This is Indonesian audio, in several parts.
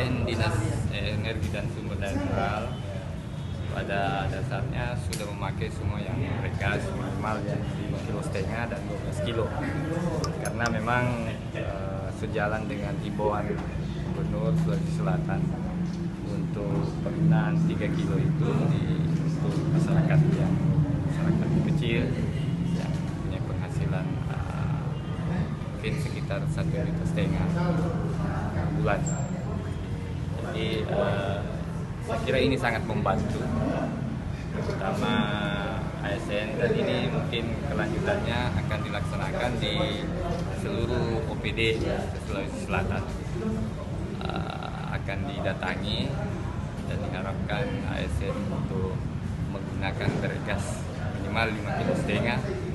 ASN Dinas Energi dan Sumber Daya Mineral pada dasarnya sudah memakai semua yang regas minimal yang 5,5 kg dan 12 kilo, karena memang sejalan dengan himbauan Gubernur Sulawesi Selatan untuk penggunaan 3 kilo itu untuk masyarakat kecil yang punya penghasilan mungkin sekitar 1,5 juta bulan. Jadi saya kira ini sangat membantu, terutama ASN, dan ini mungkin kelanjutannya akan dilaksanakan di seluruh OPD Sulawesi Selatan. Akan didatangi dan diharapkan ASN untuk menggunakan bergas minimal 5,5 kg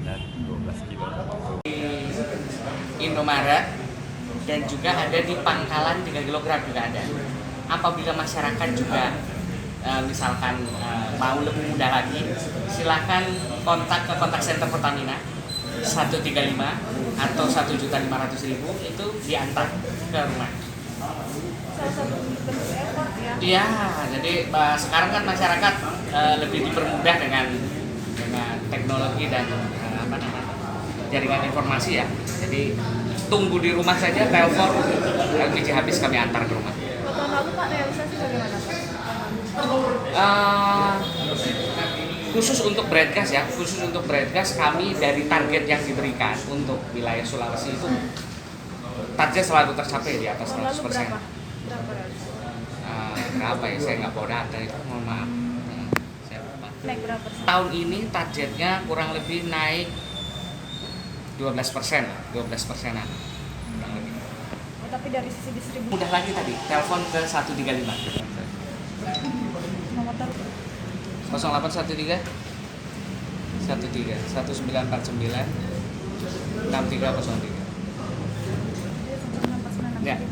dan 12 kilo. Indomaret dan juga ada di Pangkalan 3 kg juga ada. Apabila masyarakat juga misalkan mau lebih mudah lagi, silakan kontak ke kontak center Pertamina 135 atau 1.500.000 itu diantar ke rumah. Salah satu bentuk effort ya. Iya, jadi sekarang kan masyarakat lebih dipermudah dengan teknologi dan jaringan informasi ya. Jadi tunggu di rumah saja, telepon, LPG habis kami antar ke rumah. Tahun lalu Pak realisasi bagaimana Pak? Khusus untuk Bradgas ya, khusus untuk Bradgas kami dari target yang diberikan untuk wilayah Sulawesi itu target selalu tercapai di atas 100%. Tahun lalu berapa realisasi? Berapa ya? Saya nggak bawa data itu, mohon maaf. Saya lupa. Naik berapa persen? Tahun ini targetnya kurang lebih naik 12%, 12%-an kurang lebih. Oh, tapi dari sisi distribusi Mudah lagi tadi, telepon ke 135. nomor telepon 0813 1949 6303. dia 9649. Ya.